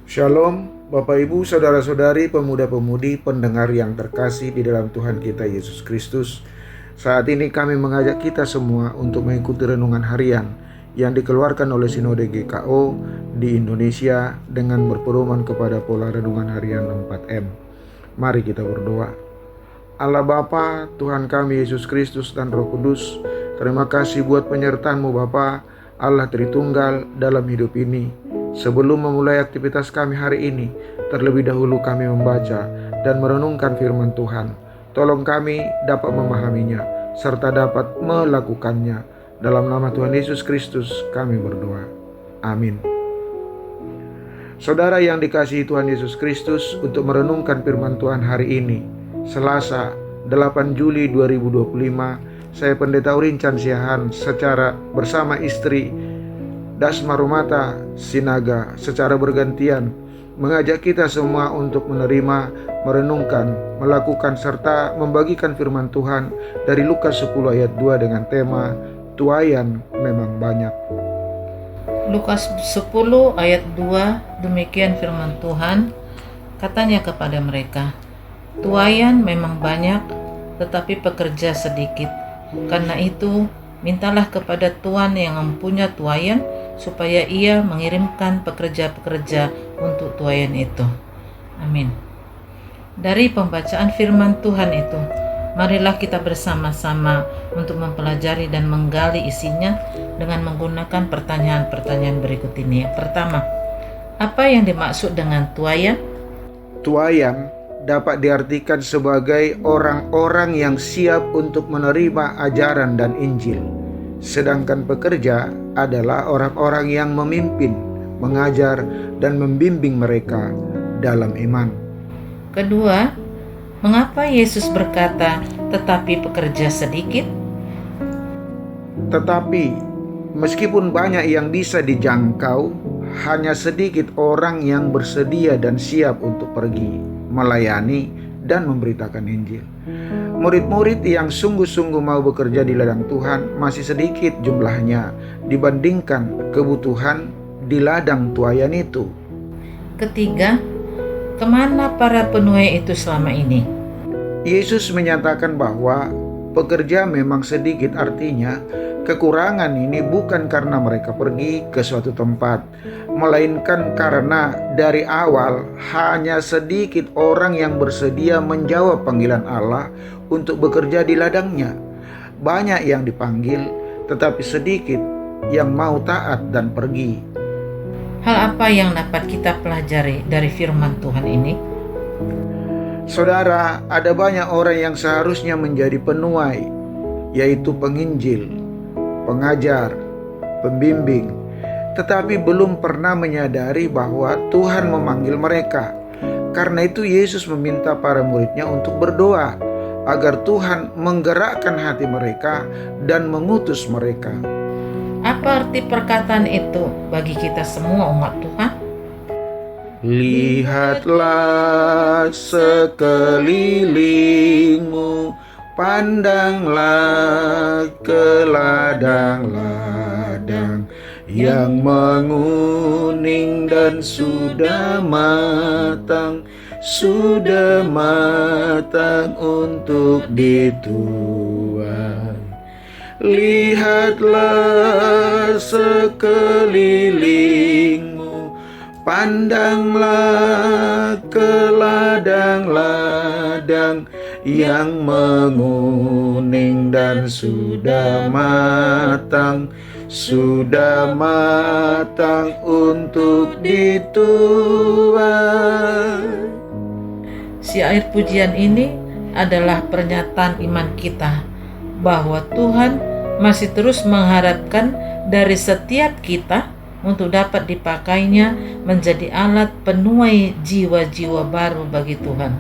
Shalom, Bapak Ibu, Saudara-saudari, pemuda-pemudi, pendengar yang terkasih di dalam Tuhan kita Yesus Kristus. Saat ini kami mengajak kita semua untuk mengikuti renungan harian yang dikeluarkan oleh Sinode GKO di Indonesia dengan berpedoman kepada pola renungan harian 4M. Mari kita berdoa. Allah Bapa, Tuhan kami Yesus Kristus dan Roh Kudus, terima kasih buat penyertaan-Mu Bapa, Allah Tritunggal dalam hidup ini. Sebelum memulai aktivitas kami hari ini, terlebih dahulu kami membaca dan merenungkan firman Tuhan. Tolong kami dapat memahaminya, serta dapat melakukannya. Dalam nama Tuhan Yesus Kristus kami berdoa. Amin. Saudara yang dikasihi Tuhan Yesus Kristus, untuk merenungkan firman Tuhan hari ini, Selasa 8 Juli 2025, saya Pendeta Urincan Siahan secara bersama istri Dasma Rumata Sinaga secara bergantian mengajak kita semua untuk menerima, merenungkan, melakukan serta membagikan firman Tuhan dari Lukas 10 ayat 2 dengan tema Tuayan memang banyak. Lukas 10 ayat 2, demikian firman Tuhan, katanya kepada mereka, tuayan memang banyak, tetapi pekerja sedikit. Karena itu, mintalah kepada Tuhan yang mempunyai tuayan, supaya ia mengirimkan pekerja-pekerja untuk tuayan itu. Amin. Dari pembacaan firman Tuhan itu, marilah kita bersama-sama untuk mempelajari dan menggali isinya dengan menggunakan pertanyaan-pertanyaan berikut ini. Yang pertama, apa yang dimaksud dengan tuayan? Tuayan dapat diartikan sebagai orang-orang yang siap untuk menerima ajaran dan Injil. Sedangkan pekerja adalah orang-orang yang memimpin, mengajar, dan membimbing mereka dalam iman. Kedua, mengapa Yesus berkata, tetapi pekerja sedikit? Tetapi, meskipun banyak yang bisa dijangkau, hanya sedikit orang yang bersedia dan siap untuk pergi, melayani, dan memberitakan Injil. Murid-murid yang sungguh-sungguh mau bekerja di ladang Tuhan masih sedikit jumlahnya dibandingkan kebutuhan di ladang tuayan itu. Ketiga, kemana para penuai itu selama ini? Yesus menyatakan bahwa pekerja memang sedikit, artinya kekurangan ini bukan karena mereka pergi ke suatu tempat, melainkan karena dari awal hanya sedikit orang yang bersedia menjawab panggilan Allah untuk bekerja di ladangnya. Banyak yang dipanggil, tetapi sedikit yang mau taat dan pergi. Hal apa yang dapat kita pelajari dari firman Tuhan ini? Saudara, ada banyak orang yang seharusnya menjadi penuai, yaitu penginjil, pengajar, pembimbing, tetapi belum pernah menyadari bahwa Tuhan memanggil mereka. Karena itu Yesus meminta para muridnya untuk berdoa agar Tuhan menggerakkan hati mereka dan mengutus mereka. Apa arti perkataan itu bagi kita semua umat Tuhan? Lihatlah sekelilingmu, pandanglah ke ladang-ladang yang menguning dan sudah matang untuk dituai. Lihatlah sekelilingmu, pandanglah ke ladang-ladang yang menguning dan sudah matang untuk dituai. Syair pujian ini adalah pernyataan iman kita bahwa Tuhan masih terus mengharapkan dari setiap kita untuk dapat dipakainya menjadi alat penuai jiwa-jiwa baru bagi Tuhan.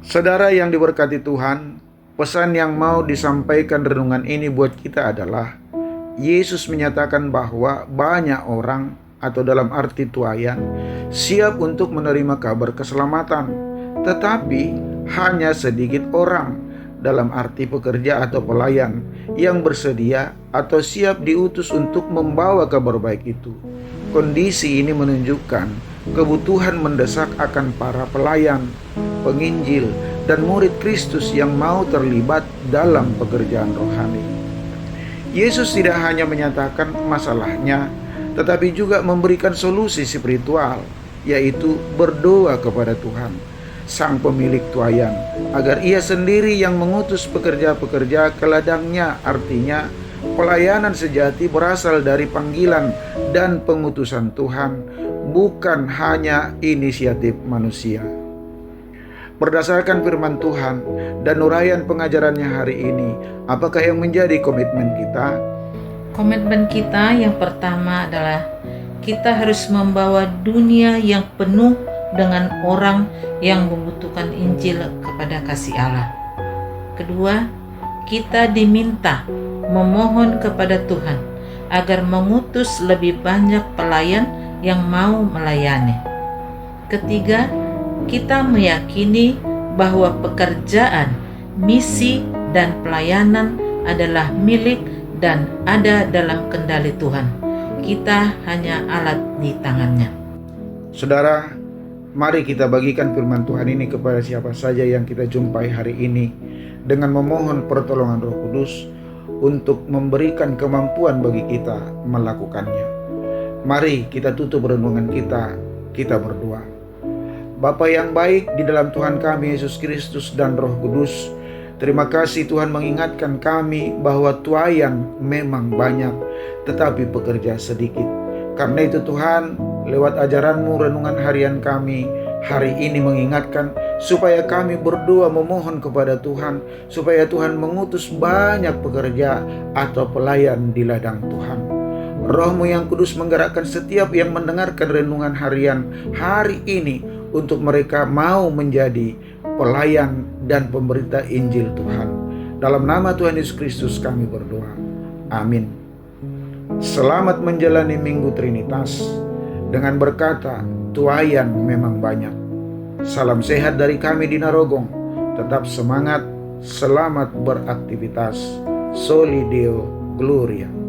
Saudara yang diberkati Tuhan, pesan yang mau disampaikan renungan ini buat kita adalah Yesus menyatakan bahwa banyak orang, atau dalam arti tuayan, siap untuk menerima kabar keselamatan, tetapi hanya sedikit orang, dalam arti pekerja atau pelayan, yang bersedia atau siap diutus untuk membawa kabar baik itu. Kondisi ini menunjukkan kebutuhan mendesak akan para pelayan, penginjil, dan murid Kristus yang mau terlibat dalam pekerjaan rohani. Yesus tidak hanya menyatakan masalahnya, tetapi juga memberikan solusi spiritual, yaitu berdoa kepada Tuhan, Sang Pemilik tuayan, agar Ia sendiri yang mengutus pekerja-pekerja ke ladangnya. Artinya, pelayanan sejati berasal dari panggilan dan pengutusan Tuhan, bukan hanya inisiatif manusia. Berdasarkan firman Tuhan dan uraian pengajarannya hari ini, apakah yang menjadi komitmen kita? Komitmen kita yang pertama adalah kita harus membawa dunia yang penuh dengan orang yang membutuhkan Injil kepada kasih Allah. Kedua, kita diminta memohon kepada Tuhan agar mengutus lebih banyak pelayan yang mau melayani. Ketiga, kita meyakini bahwa pekerjaan, misi, dan pelayanan adalah milik dan ada dalam kendali Tuhan. Kita hanya alat di tangannya. Saudara, mari kita bagikan firman Tuhan ini kepada siapa saja yang kita jumpai hari ini dengan memohon pertolongan Roh Kudus untuk memberikan kemampuan bagi kita melakukannya. Mari kita tutup renungan kita berdoa. Bapa yang baik di dalam Tuhan kami Yesus Kristus dan Roh Kudus, terima kasih Tuhan mengingatkan kami bahwa tuayan memang banyak, tetapi pekerja sedikit. Karena itu Tuhan, lewat ajaran-Mu renungan harian kami hari ini mengingatkan supaya kami berdoa memohon kepada Tuhan, supaya Tuhan mengutus banyak pekerja atau pelayan di ladang Tuhan. Roh-Mu yang kudus menggerakkan setiap yang mendengarkan renungan harian hari ini untuk mereka mau menjadi pelayan dan pemberita Injil Tuhan. Dalam nama Tuhan Yesus Kristus kami berdoa. Amin. Selamat menjalani Minggu Trinitas dengan berkata, tuayan memang banyak. Salam sehat dari kami di Narogong. Tetap semangat, selamat beraktivitas. Soli Deo Gloria.